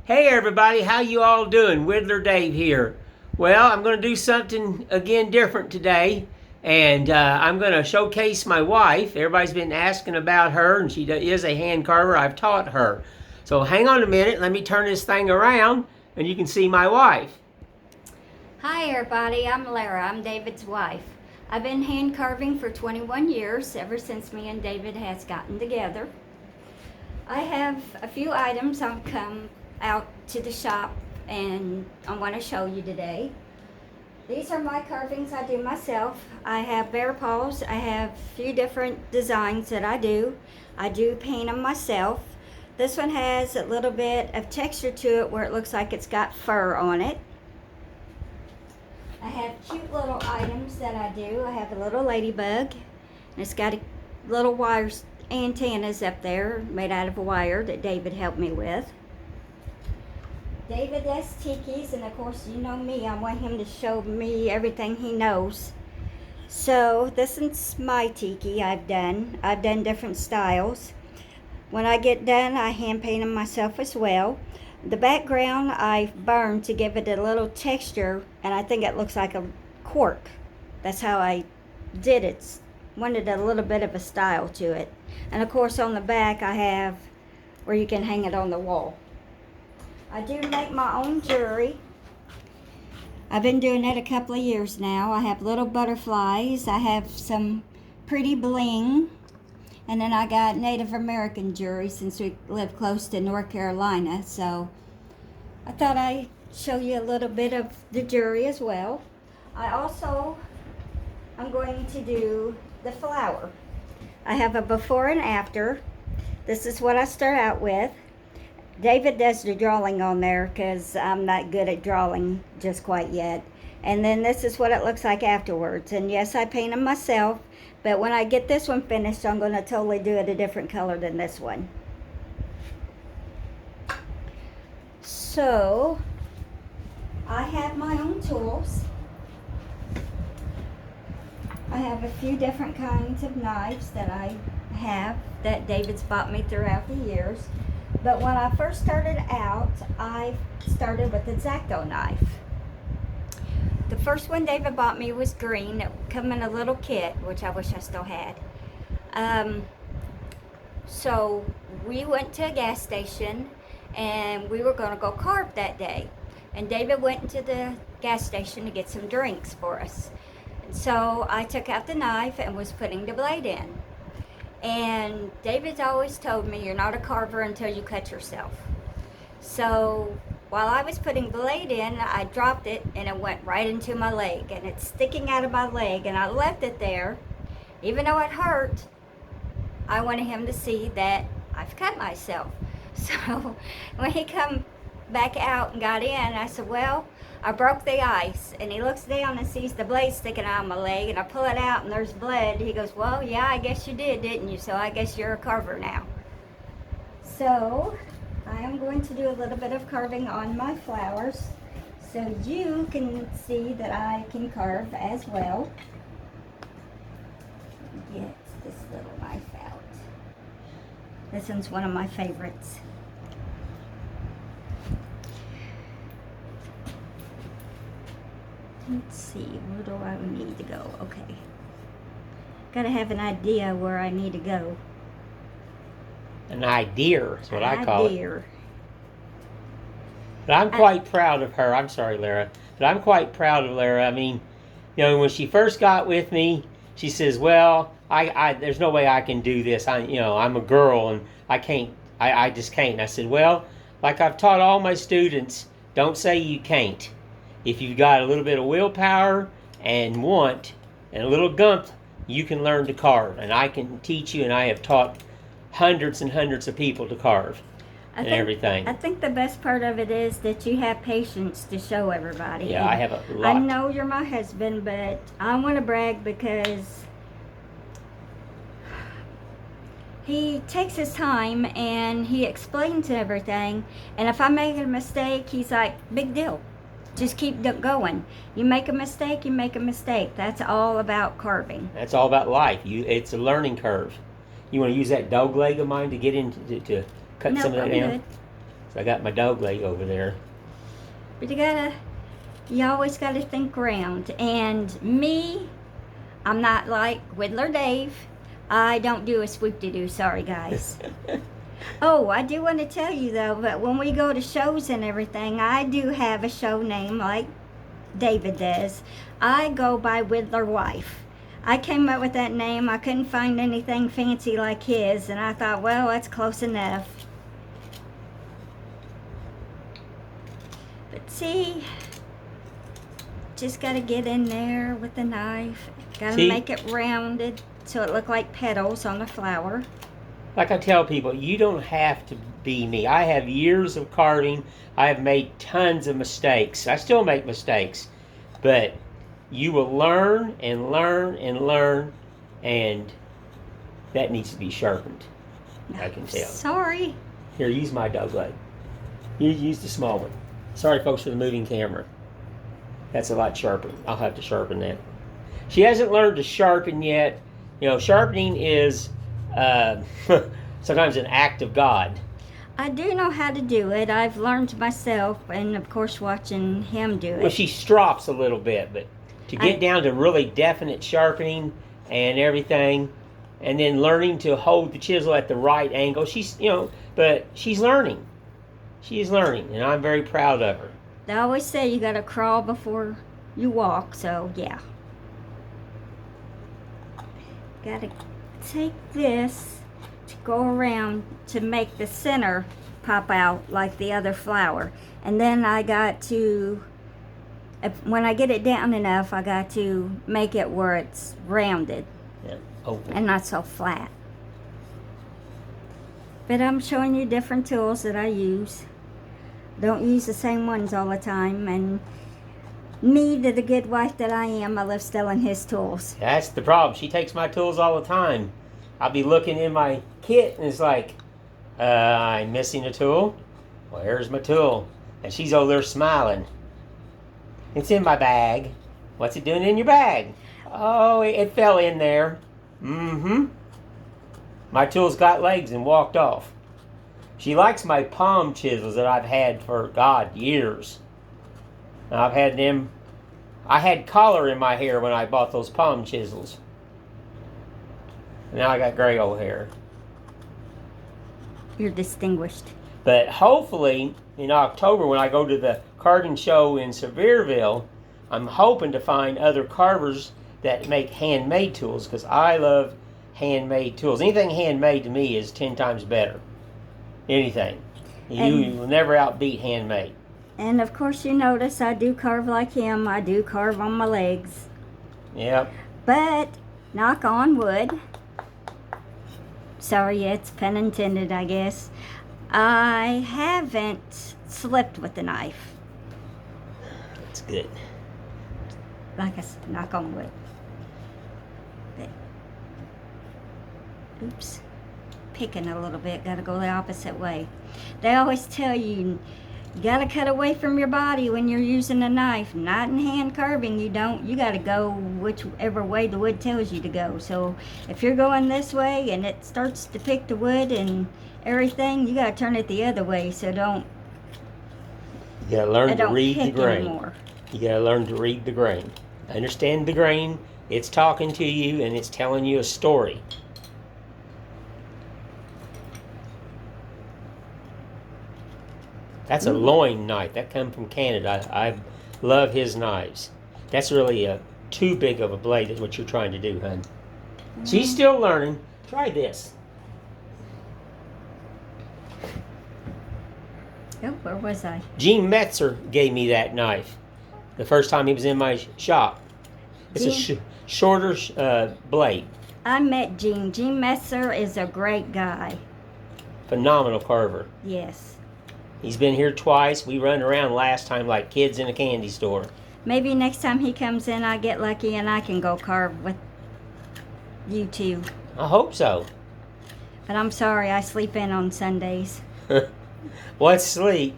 Hey everybody, how you all doing? Whittler Dave here. Well, I'm going to do something again different today, and I'm going to showcase my wife. Everybody's been asking about her, and she is a hand carver. I've taught her. So hang on a minute, let me turn this thing around, and you can see my wife. Hi everybody, I'm Lara. I'm David's wife. I've been hand carving for 21 years, ever since me and David has gotten together. I have a few items I'll come out to the shop and I want to show you today. These are my carvings I do myself. I have bear paws. I have a few different designs that I do. I do paint them myself. This one has a little bit of texture to it where it looks like it's got fur on it. I have cute little items that I do. I have a little ladybug, and it's got a little wires, antennas up there made out of wire that David helped me with. David does tikis, and of course you know me, I want him to show me everything he knows. So this is my tiki I've done different styles. When I get done, I hand paint them myself as well. The background I burned to give it a little texture, and I think it looks like a cork. That's how I did it. Wanted a little bit of a style to it. And of course on the back I have where you can hang it on the wall. I do make my own jewelry. I've been doing it a couple of years now. I have little butterflies. I have some pretty bling. And then I got Native American jewelry since we live close to North Carolina. So I thought I'd show you a little bit of the jewelry as well. I'm going to do the flower. I have a before and after. This is what I start out with. David does the drawing on there because I'm not good at drawing just quite yet. And then this is what it looks like afterwards. And yes, I paint them myself, but when I get this one finished, I'm going to totally do it a different color than this one. So, I have my own tools. I have a few different kinds of knives that I have that David's bought me throughout the years. But when I first started out, I started with the X-Acto knife. The first one David bought me was green. It came in a little kit, which I wish I still had. So we went to a gas station and we were going to go carve that day. And David went into the gas station to get some drinks for us. So I took out the knife and was putting the blade in. And David's always told me, you're not a carver until you cut yourself. So while I was putting the blade in, I dropped it and it went right into my leg. And it's sticking out of my leg, and I left it there. Even though it hurt, I wanted him to see that I've cut myself. So when he come back out and got in, I said, well, I broke the ice. And he looks down and sees the blade sticking out of my leg, and I pull it out and there's blood. He goes, well, yeah, I guess you did, didn't you? So I guess you're a carver now. So I am going to do a little bit of carving on my flowers so you can see that I can carve as well. Get this little knife out. This one's one of my favorites. Let's see, where do I need to go? Okay. Gotta have an idea where I need to go. An idea is what I call it. But I'm quite proud of her. I'm sorry, Lara. But I'm quite proud of Lara. I mean, when she first got with me, she says, well, there's no way I can do this. I'm a girl and I just can't. And I said, well, like I've taught all my students, don't say you can't. If you've got a little bit of willpower and want and a little gump, you can learn to carve. And I can teach you, and I have taught hundreds and hundreds of people to carve everything. I think the best part of it is that you have patience to show everybody. Yeah, I have a lot. I know you're my husband, but I want to brag because he takes his time and he explains everything. And if I make a mistake, he's like, big deal. Just keep going. You make a mistake, you make a mistake. That's all about carving. That's all about life. It's a learning curve. You want to use that dog leg of mine to get into to cut some of that down? Good. I got my dog leg over there. But you always gotta think round. And me, I'm not like Whittler Dave. I don't do a swoop-de-doo, sorry guys. Oh, I do want to tell you though, but when we go to shows and everything, I do have a show name like David does. I go by Whittler Wife. I came up with that name. I couldn't find anything fancy like his, and I thought, well, that's close enough. But see, just got to get in there with the knife. Got to make it rounded so it look like petals on a flower. Like I tell people, you don't have to be me. I have years of carving. I have made tons of mistakes. I still make mistakes. But you will learn and learn and learn, and that needs to be sharpened. I can tell. Sorry. Here, use my dog leg. You use the small one. Sorry, folks, for the moving camera. That's a lot sharper. I'll have to sharpen that. She hasn't learned to sharpen yet. You know, sharpening is sometimes an act of God. I do know how to do it. I've learned myself, and of course watching him do it. Well, she strops a little bit, but to get down to really definite sharpening and everything, and then learning to hold the chisel at the right angle, but she's learning. She's learning, and I'm very proud of her. They always say you gotta crawl before you walk, so yeah. Gotta take this to go around to make the center pop out like the other flower. And then I got to, when I get it down enough, I got to make it where it's rounded. Yeah. Open. And not so flat. But I'm showing you different tools that I use. Don't use the same ones all the time. And me, to the good wife that I am, I love stealing his tools. That's the problem. She takes my tools all the time. I'll be looking in my kit, and it's like, I'm missing a tool. Well, here's my tool. And she's over there smiling. It's in my bag. What's it doing in your bag? Oh, it fell in there. Mm-hmm. My tool's got legs and walked off. She likes my palm chisels that I've had for, God, years. I've had them. I had color in my hair when I bought those palm chisels. Now I got gray old hair. You're distinguished. But hopefully, in October, when I go to the carving show in Sevierville, I'm hoping to find other carvers that make handmade tools, because I love handmade tools. Anything handmade to me is 10 times better. Anything. You will never outbeat handmade. And of course you notice I do carve like him. I do carve on my legs. Yep. But, knock on wood. Sorry, it's pun intended, I guess. I haven't slipped with the knife. That's good. Like I said, knock on wood. But, oops. Picking a little bit, gotta go the opposite way. They always tell you, you gotta cut away from your body when you're using a knife. Not in hand carving, you don't. You gotta go whichever way the wood tells you to go. So if you're going this way and it starts to pick the wood and everything, you gotta turn it the other way. So don't. You gotta learn to read the grain. Anymore. You gotta learn to read the grain. Understand the grain. It's talking to you and it's telling you a story. That's a loin knife. That come from Canada. I love his knives. That's really too big of a blade is what you're trying to do, hon. She's still learning. Try this. Oh, where was I? Gene Metzer gave me that knife the first time he was in my shop. It's a shorter blade. I met Gene. Gene Messer is a great guy. Phenomenal carver. Yes. He's been here twice. We run around last time like kids in a candy store. Maybe next time he comes in, I get lucky and I can go carve with you two. I hope so. But I'm sorry, I sleep in on Sundays. What's sleep?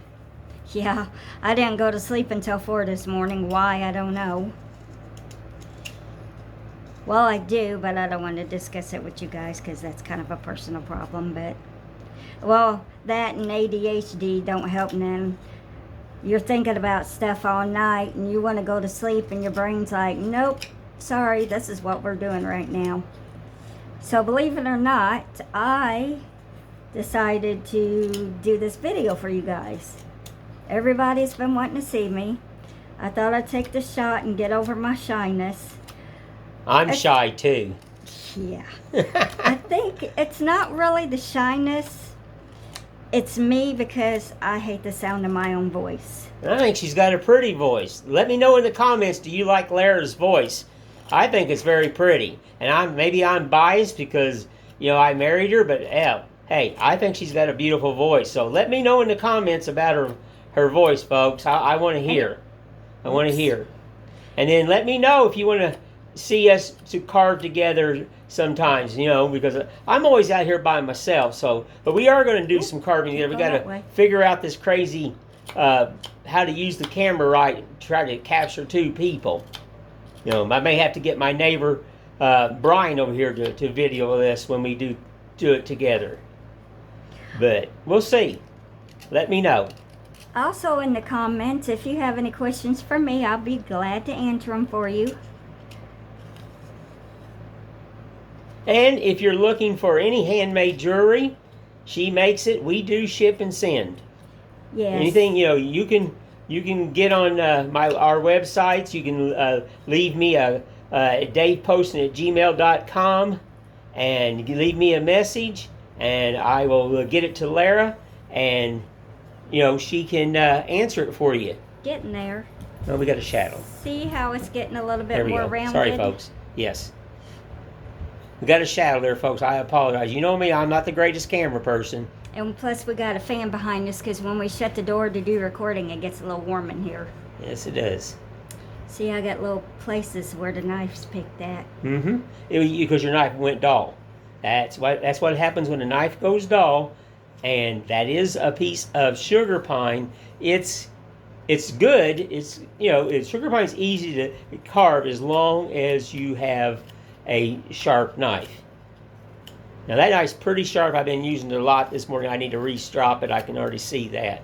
Yeah, I didn't go to sleep until 4 this morning. Why, I don't know. Well, I do, but I don't want to discuss it with you guys because that's kind of a personal problem. But Well, that and ADHD don't help none. You're thinking about stuff all night and you want to go to sleep and your brain's like, nope, sorry, this is what we're doing right now. So believe it or not, I decided to do this video for you guys. Everybody's been wanting to see me. I thought I'd take the shot and get over my shyness. I'm shy too. Yeah. I think it's not really the shyness. It's me because I hate the sound of my own voice. I think she's got a pretty voice. Let me know in the comments, do you like Lara's voice? I think it's very pretty. And maybe I'm biased because, you know, I married her, but hey, I think she's got a beautiful voice. So let me know in the comments about her voice, folks. I want to hear. I want to hear. And then let me know if you want to see us to carve together sometimes, you know, because I'm always out here by myself. So, but we are going to do some carving together. We got to figure out this crazy how to use the camera right, try to capture two people. You know, I may have to get my neighbor Brian over here to video this when we do it together. But we'll see. Let me know. Also in the comments, if you have any questions for me, I'll be glad to answer them for you. And if you're looking for any handmade jewelry, she makes it. We do ship and send. Yes. Anything, you know, you can get on our websites. You can leave me a daveposton@gmail.com and you can leave me a message, and I will get it to Lara, and you know, she can answer it for you. Getting there. Oh, we got a shadow. See how it's getting a little bit more rounded? Sorry, folks. Yes. We got a shadow there, folks. I apologize. You know me, I'm not the greatest camera person. And plus we got a fan behind us because when we shut the door to do recording, it gets a little warm in here. Yes, it does. See, I got little places where the knife's picked at. Mm-hmm. Because your knife went dull. That's what happens when a knife goes dull. And that is a piece of sugar pine. It's good. It's, you know, sugar pine's easy to carve as long as you have a sharp knife. Now that knife's pretty sharp. I've been using it a lot this morning. I need to re-strop it. I can already see that.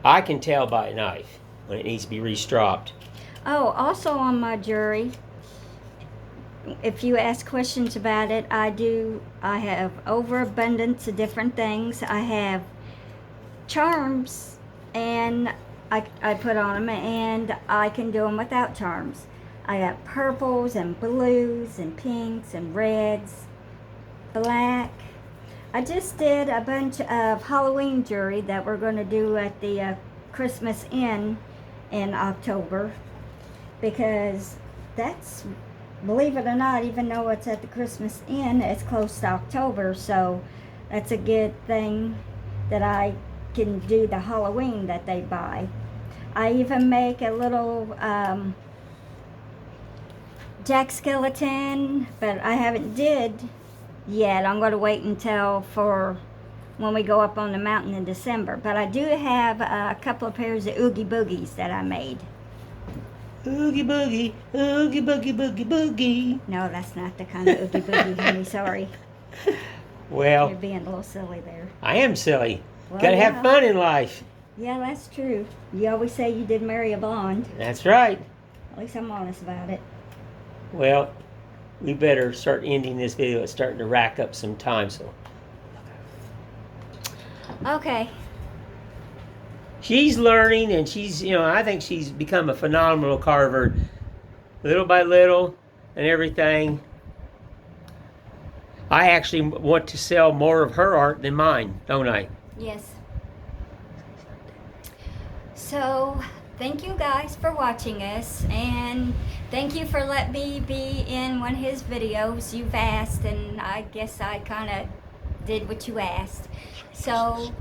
I can tell by a knife when it needs to be re-stropped. Oh, also on my jewelry, if you ask questions about it, I have overabundance of different things. I have charms, and I put on them, and I can do them without charms. I got purples and blues and pinks and reds, black. I just did a bunch of Halloween jewelry that we're going to do at the Christmas Inn in October, because that's, believe it or not, even though it's at the Christmas Inn, it's close to October, so that's a good thing that I can do the Halloween that they buy. I even make a little Jack skeleton, but I haven't did yet. I'm going to wait until for when we go up on the mountain in December. But I do have a couple of pairs of Oogie Boogies that I made. Oogie boogie, oogie boogie, boogie boogie. No, that's not the kind of Oogie Boogie, honey. Sorry. Well, you're being a little silly there. I am silly. Well, Gotta have fun in life. Yeah, that's true. You always say you did marry a blonde. That's right. At least I'm honest about it. Well, we better start ending this video. It's starting to rack up some time, so. Okay. She's learning, and she's, you know, I think she's become a phenomenal carver, little by little, and everything. I actually want to sell more of her art than mine, don't I? Yes. So, thank you guys for watching us, and thank you for letting me be in one of his videos. You've asked, and I guess I kind of did what you asked. So,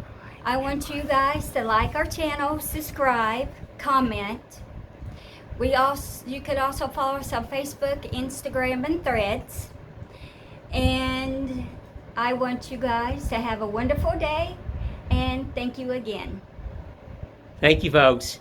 I want you guys to like our channel, subscribe, comment. You could also follow us on Facebook, Instagram, and Threads. And I want you guys to have a wonderful day, and thank you again. Thank you, folks.